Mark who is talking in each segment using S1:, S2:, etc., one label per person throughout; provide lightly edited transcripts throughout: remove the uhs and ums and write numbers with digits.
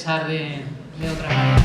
S1: pensar de otra manera.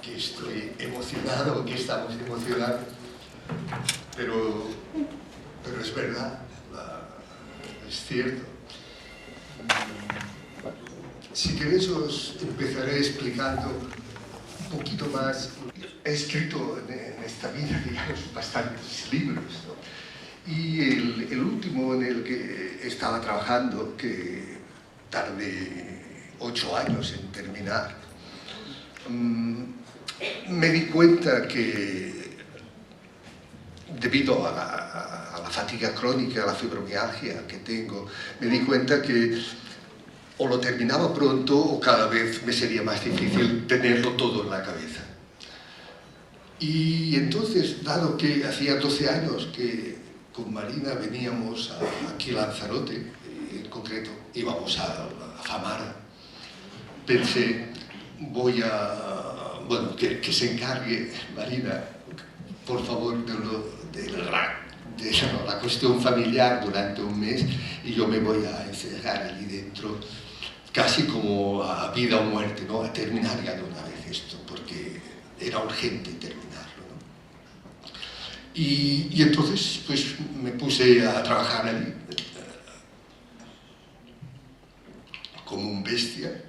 S2: Que estoy emocionado, que estamos emocionados, pero es verdad, es cierto. Si queréis os empezaré explicando un poquito más. He escrito en esta vida, digamos, bastantes libros, ¿no? Y el último en el que estaba trabajando, que tardé 8 años en terminar, me di cuenta que, debido a la fatiga crónica, a la fibromialgia que tengo, me di cuenta que o lo terminaba pronto o cada vez me sería más difícil tenerlo todo en la cabeza. Y entonces, dado que hacía 12 años que con Marina veníamos aquí a Lanzarote, en concreto íbamos a Famara, pensé, bueno, que se encargue Marina, por favor, de la cuestión familiar durante un mes, y yo me voy a encerrar allí dentro, casi como a vida o muerte, ¿no? A terminar ya de una vez esto, porque era urgente terminarlo, ¿no? Y entonces, pues, me puse a trabajar allí, como un bestia,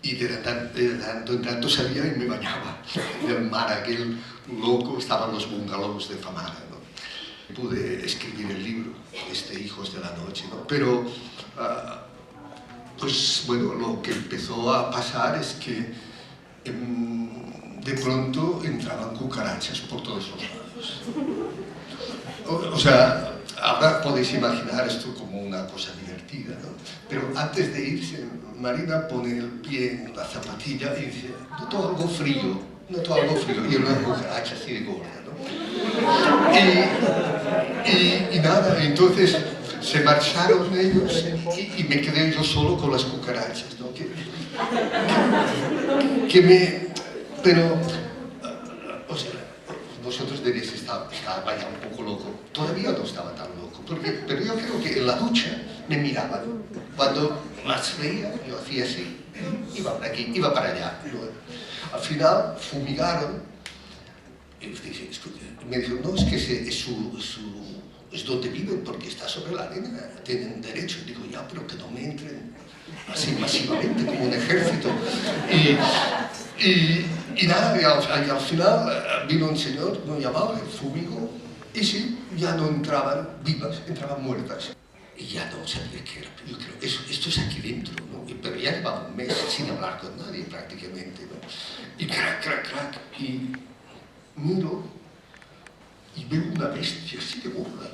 S2: y de tanto en tanto salía y me bañaba del mar aquel loco. Estaban los bungalows de Famara, ¿no? Pude escribir el libro, Hijos de la Noche, ¿no? Pero, pues bueno, lo que empezó a pasar es que de pronto entraban cucarachas por todos los lados. O sea, ahora podéis imaginar esto como una cosa divertida, ¿no? Pero antes de irse, Marina pone el pie en la zapatilla y dice, noto algo frío, y una cucaracha así de gorda, ¿no? Y nada, entonces se marcharon ellos y me quedé yo solo con las cucarachas, ¿no? Pero, o sea, vosotros diréis, estaba ya un poco loco. Todavía no estaba tan loco, pero yo creo que en la ducha me miraban. Cuando más veía, yo hacía así, iba para aquí, iba para allá. Al final fumigaron y me dijeron, no, es que es donde viven, porque está sobre la arena, tienen derecho. Y digo, ya, pero que no me entren así masivamente como un ejército. Y nada, y al final vino un señor, nos llamaba, fumigó, y sí, ya no entraban vivas, entraban muertas. Y ya no sabía qué era. Yo creo, esto es aquí dentro, ¿no? Pero ya llevaba un mes sin hablar con nadie prácticamente, ¿no? Y crac, crac, crac, y miro y veo una bestia así de gorda,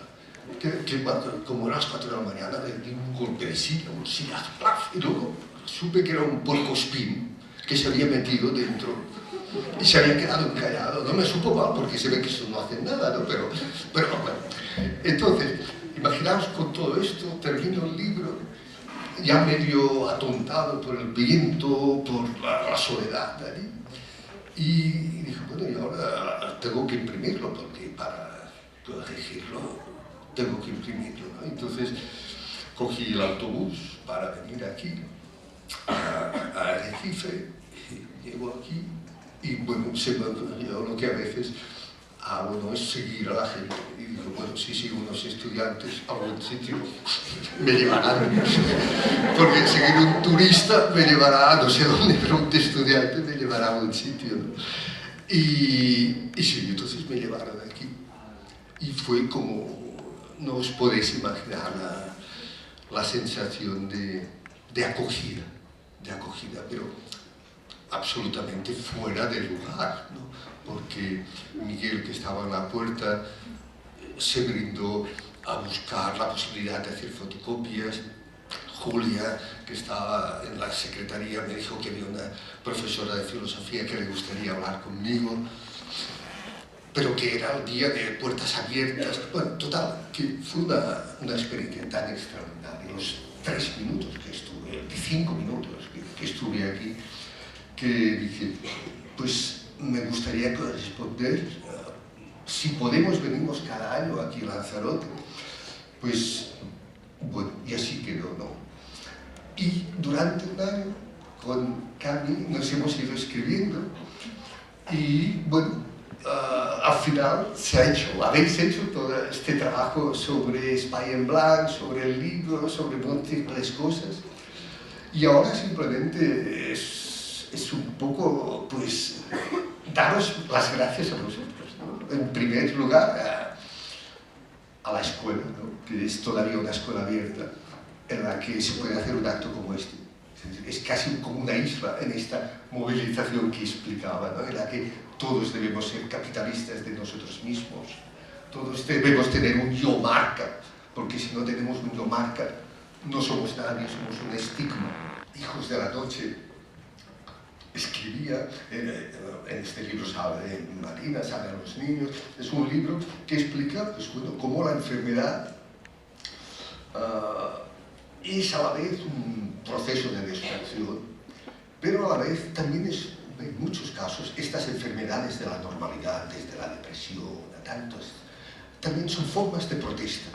S2: que como a las 4 de la mañana le di un golpe de silla, un sillazo, ¡plaf! Y luego supe que era un puercoespín que se había metido dentro y se había quedado encallado. No me supo mal porque se ve que eso no hace nada, ¿no? Pero bueno, entonces, imaginaos con todo esto, termino el libro, ya medio atontado por el viento, por la soledad allí, y dije, bueno, y ahora tengo que imprimirlo, porque para corregirlo tengo que imprimirlo, ¿no? Entonces cogí el autobús para venir aquí, a Arrecife, y llego aquí, y bueno, se me ocurrió lo que a veces hago, ¿no? Es seguir a la gente. Y digo, bueno, si unos estudiantes a algún sitio me llevarán, porque seguir un turista me llevará a no sé dónde, pero un estudiante me llevará a un sitio, ¿no? Y sí, entonces me llevaron aquí. Y fue como, no os podéis imaginar la sensación de de acogida, pero absolutamente fuera de lugar, ¿no? Porque Miguel, que estaba en la puerta, se brindó a buscar la posibilidad de hacer fotocopias. Julia, que estaba en la secretaría, me dijo que había una profesora de filosofía que le gustaría hablar conmigo, pero que era el día de puertas abiertas. Bueno, total, que fue una experiencia tan extraordinaria. Los 3 minutos que estuve, 5 minutos que estuve aquí, que dije, pues me gustaría corresponder, si podemos venimos cada año aquí a Lanzarote, pues bueno, y así quedó, ¿no? Y durante un año con Cami nos hemos ido escribiendo y bueno, al final habéis hecho todo este trabajo sobre España en Blanc, sobre el libro, sobre múltiples cosas, y ahora simplemente es un poco, pues, daros las gracias a vosotros, ¿no? En primer lugar a la escuela, ¿no? Que es todavía una escuela abierta en la que se puede hacer un acto como este. Es casi como una isla en esta movilización que explicaba, ¿no? En la que todos debemos ser capitalistas de nosotros mismos, todos debemos tener un yo marca, porque si no tenemos un yo marca, no somos nadie, somos un estigma. Hijos de la noche escribía, en este libro sale Marina, sale a los niños, es un libro que explica, pues, bueno, cómo la enfermedad es a la vez un proceso de destrucción, pero a la vez también es, en muchos casos, estas enfermedades de la normalidad, desde la depresión a tantos, también son formas de protesta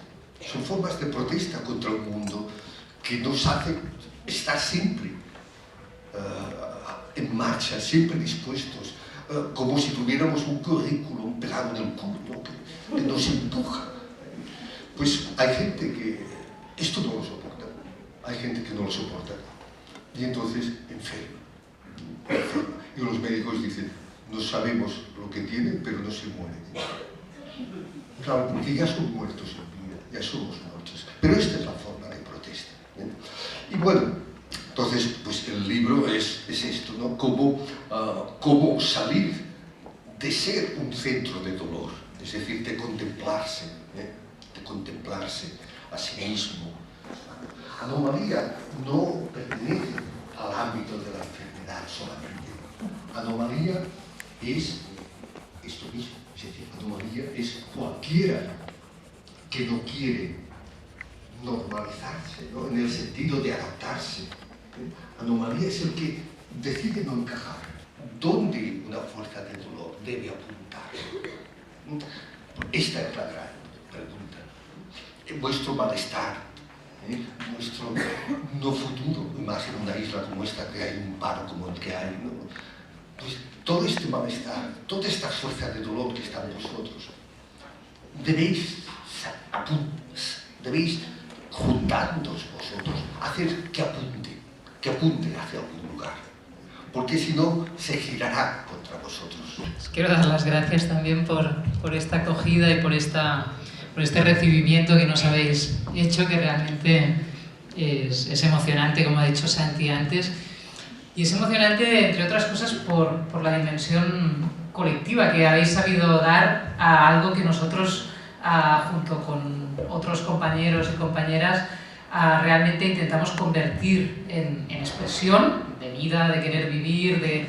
S2: contra un mundo que nos hace estar siempre en marcha, siempre dispuestos, como si tuviéramos un currículum pegado en el culo, ¿no? que nos empuja. Pues hay gente que esto no lo soporta, hay gente que no lo soporta, y entonces enferma. Y los médicos dicen, no sabemos lo que tienen, pero no se mueren. Claro, porque ya son muertos en vida, ya somos muertos. Pero esta es la forma de protesta, ¿eh? Y bueno, entonces, pues el libro es esto, ¿no? Cómo salir de ser un centro de dolor, es decir, de contemplarse, ¿eh? De contemplarse a sí mismo. Anomalía no pertenece al ámbito de la enfermedad solamente. Anomalía es esto mismo, es decir, anomalía es cualquiera que no quiere normalizarse, ¿no? En el sentido de adaptarse. Anomalía es el que decide no encajar. ¿Dónde una fuerza de dolor debe apuntar? Esta es la gran pregunta. Vuestro malestar, nuestro no futuro, más en una isla como esta, que hay un paro como el que hay, ¿no? Pues todo este malestar, toda esta fuerza de dolor que está en vosotros, debéis juntarnos vosotros, hacer que apunte hacia algún lugar, porque si no, se girará contra vosotros.
S1: Os quiero dar las gracias también por esta acogida y por este recibimiento que nos habéis hecho, que realmente es emocionante, como ha dicho Santi antes. Y es emocionante, entre otras cosas, por la dimensión colectiva que habéis sabido dar a algo que nosotros, junto con otros compañeros y compañeras, realmente intentamos convertir en expresión de vida, de querer vivir, de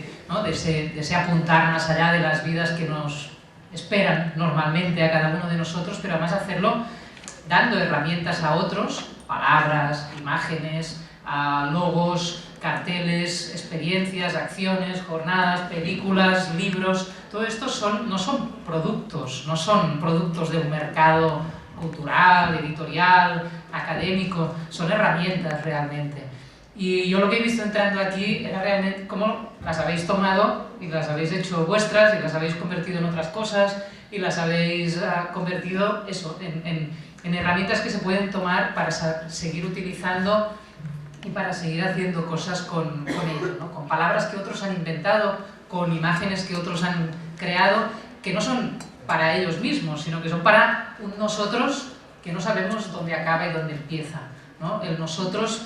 S1: ese apuntar más allá de las vidas que nos esperan normalmente a cada uno de nosotros, pero además hacerlo dando herramientas a otros, palabras, imágenes, logos, carteles, experiencias, acciones, jornadas, películas, libros. Todo esto no son productos de un mercado cultural, editorial, académico, son herramientas realmente. Y yo lo que he visto entrando aquí era realmente cómo las habéis tomado y las habéis hecho vuestras y las habéis convertido en otras cosas y las habéis convertido en herramientas que se pueden tomar para seguir utilizando y para seguir haciendo cosas con ello, ¿no? Con palabras que otros han inventado, con imágenes que otros han creado, que no son para ellos mismos, sino que son para un nosotros que no sabemos dónde acaba y dónde empieza, ¿no? El nosotros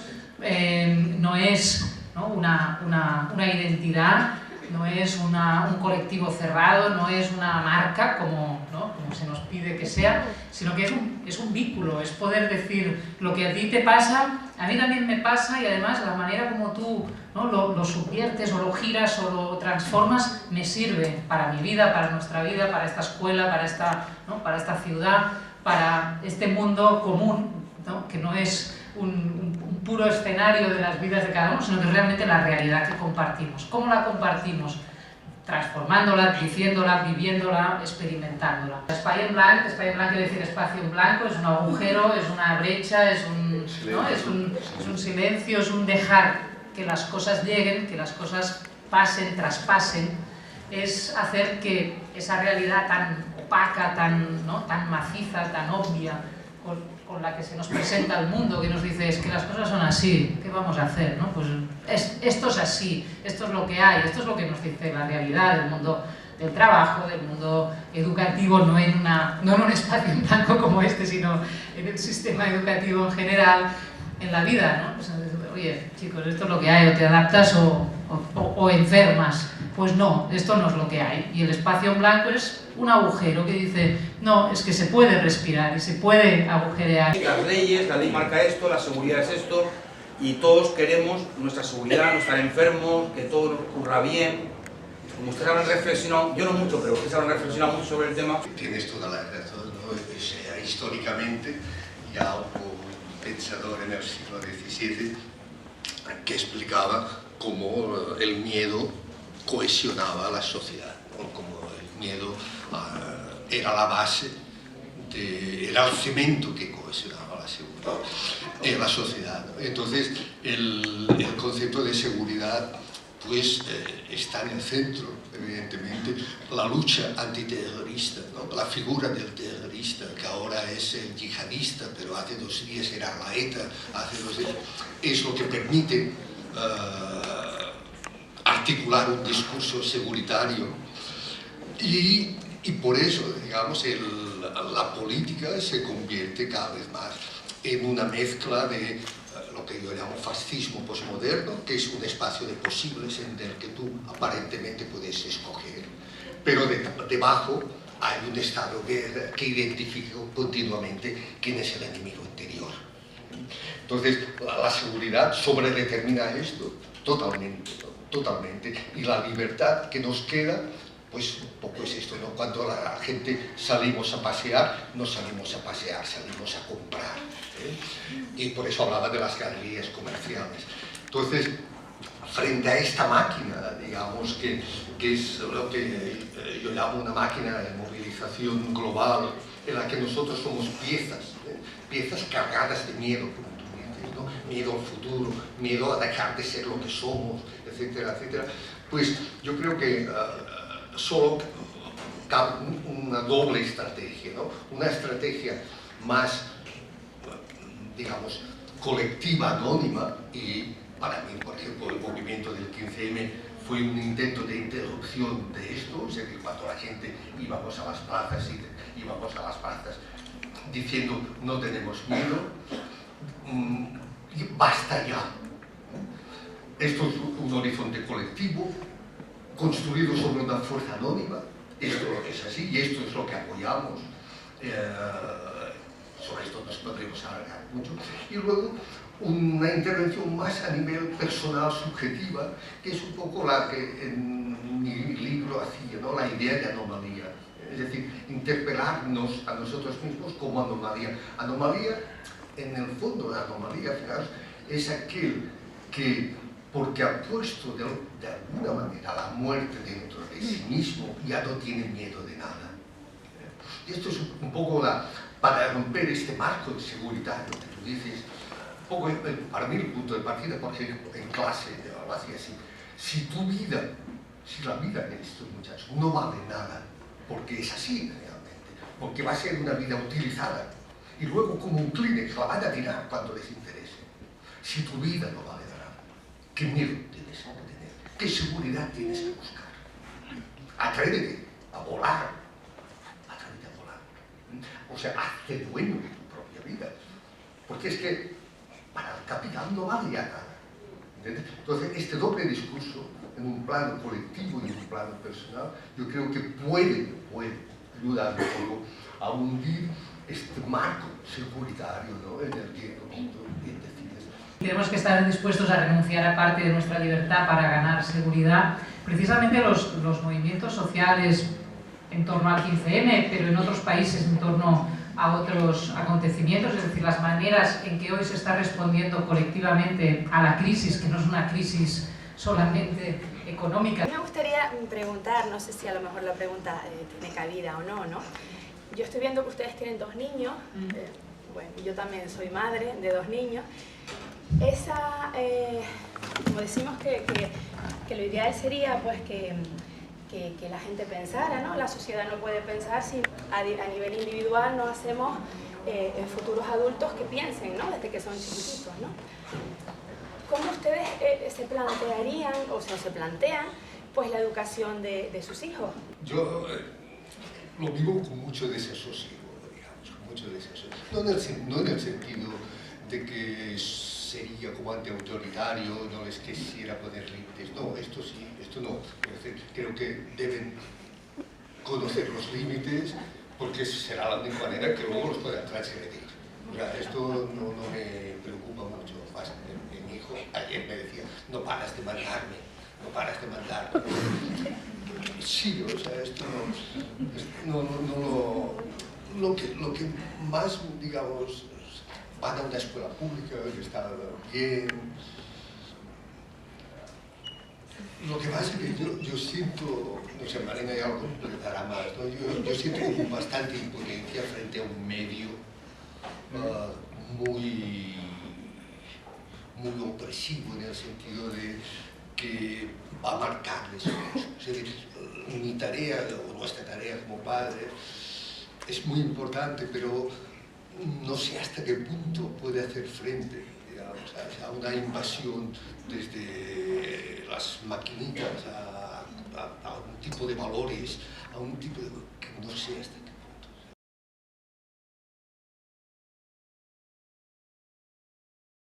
S1: no es, ¿no?, una identidad, no es un colectivo cerrado, no es una marca como, ¿no?, como se nos pide que sea, sino que es un vínculo, es poder decir lo que a ti te pasa, a mí también me pasa, y además la manera como tú, ¿no?, lo subviertes o lo giras o lo transformas me sirve para mi vida, para nuestra vida, para esta escuela, para esta ciudad, para este mundo común, ¿no?, que no es un puro escenario de las vidas de cada uno, sino que es realmente la realidad que compartimos. ¿Cómo la compartimos? Transformándola, diciéndola, viviéndola, experimentándola. Espai en blanc quiere decir espacio en blanco, es un agujero, es una brecha, es un silencio, es un dejar que las cosas lleguen, que las cosas pasen, traspasen, es hacer que esa realidad tan opaca, tan maciza, tan obvia, con la que se nos presenta al mundo, que nos dice es que las cosas son así, ¿qué vamos a hacer?, ¿no? Pues esto es así, esto es lo que hay, esto es lo que nos dice la realidad del mundo del trabajo, del mundo educativo, no en un espacio en blanco como este, sino en el sistema educativo en general, en la vida, ¿no? Pues, oye, chicos, esto es lo que hay, o te adaptas o enfermas. Pues no, esto no es lo que hay. Y el espacio en blanco es un agujero que dice, no, es que se puede respirar y se puede agujerear.
S3: Las leyes, la ley marca esto, la seguridad es esto, y todos queremos nuestra seguridad, no estar enfermos, que todo nos ocurra bien. Como ustedes habrán reflexionado, yo no mucho, pero ustedes habrán reflexionado mucho sobre el tema.
S2: Tienes toda la razón, ¿no? Históricamente ya hubo un pensador en el siglo XVII que explicaba cómo el miedo cohesionaba a la sociedad, ¿no? Como el miedo era la base, era el cemento que cohesionaba la seguridad en la sociedad, ¿no? Entonces el concepto de seguridad pues está en el centro, evidentemente, la lucha antiterrorista, ¿no? La figura del terrorista, que ahora es el yihadista, pero hace 2 días era la ETA, es lo que permite articular un discurso seguritario. Y por eso, digamos, la política se convierte cada vez más en una mezcla de lo que yo llamo fascismo posmoderno, que es un espacio de posibles en el que tú aparentemente puedes escoger, pero debajo hay un estado que identifica continuamente quién es el enemigo interior. Entonces, la seguridad sobredetermina esto totalmente, ¿no? Totalmente. Y la libertad que nos queda, pues un poco es esto, ¿no? Cuando la gente salimos a pasear, no salimos a pasear, salimos a comprar, ¿eh? Y por eso hablaba de las galerías comerciales. Entonces, frente a esta máquina, digamos, que es lo que yo llamo una máquina de movilización global, en la que nosotros somos piezas, ¿eh? Piezas cargadas de miedo, como tú dices, ¿no? Miedo al futuro, miedo a dejar de ser lo que somos, etcétera, etcétera. Pues yo creo que solo cabe una doble estrategia, ¿no? Una estrategia más, digamos, colectiva, anónima, y para mí, por ejemplo, el movimiento del 15M fue un intento de interrupción de esto, o sea que cuando la gente íbamos a las plazas diciendo no tenemos miedo, basta ya. Esto es un horizonte colectivo, construido sobre una fuerza anónima, esto es así y esto es lo que apoyamos. Sobre esto nos podremos alargar mucho. Y luego una intervención más a nivel personal, subjetiva, que es un poco la que en mi libro hacía, ¿no? La idea de anomalía. Es decir, interpelarnos a nosotros mismos como anomalía. Anomalía, en el fondo, la anomalía, fijaos, es aquel que, porque ha puesto de alguna manera la muerte dentro de sí mismo, ya no tiene miedo de nada. Y esto es un poco para romper este marco de seguridad, lo que tú dices, un poco para mí el punto de partida, por ejemplo, en clase, algo así, si la vida de estos muchachos no vale nada, porque es así realmente, porque va a ser una vida utilizada, y luego como un Kleenex la van a tirar cuando les interese. Si tu vida no vale nada, ¿qué miedo tienes que tener? ¿Qué seguridad tienes que buscar? Atrévete a volar. Atrévete a volar. O sea, hazte dueño de tu propia vida. Porque es que para el capital no vale ya nada. ¿Entiendes? Entonces, este doble discurso, en un plano colectivo y en un plano personal, yo creo que puede ayudar un poco a hundir este marco securitario, ¿no?, energético.
S1: Tenemos que estar dispuestos a renunciar a parte de nuestra libertad para ganar seguridad. Precisamente los movimientos sociales en torno al 15M, pero en otros países en torno a otros acontecimientos, es decir, las maneras en que hoy se está respondiendo colectivamente a la crisis, que no es una crisis solamente económica.
S4: Me gustaría preguntar, no sé si a lo mejor la pregunta tiene cabida o no, ¿no? Yo estoy viendo que ustedes tienen 2 niños, bueno, yo también soy madre de 2 niños. Como decimos que lo ideal sería pues que la gente pensara, ¿no? La sociedad no puede pensar si a nivel individual no hacemos futuros adultos que piensen, ¿no?, desde que son chiquititos, ¿no? ¿Cómo ustedes se plantearían o se plantean pues la educación de sus hijos?
S2: Yo lo vivo con mucho desasosiego, digamos, con mucho desasosiego. No en el sentido de que sería como antiautoritario, no les quisiera poner límites. No, esto sí, esto no. Es decir, creo que deben conocer los límites porque será la única manera que luego los puedan transgredir. O sea, esto no me preocupa mucho. Más, mi hijo ayer me decía, no paras de mandarme, no paras de mandarme. Sí, o sea, esto lo que más, digamos, van a una escuela pública, que está bien. Lo que pasa es que yo siento, no sé, Marina ya lo completará más, ¿no? Yo siento como bastante impotencia frente a un medio muy opresivo, en el sentido de que va a marcarles. Es decir, mi tarea, o nuestra tarea como padres, es muy importante, pero no sé hasta qué punto puede hacer frente, digamos, a una invasión desde las maquinitas a un tipo de valores, a un tipo de... que no sé hasta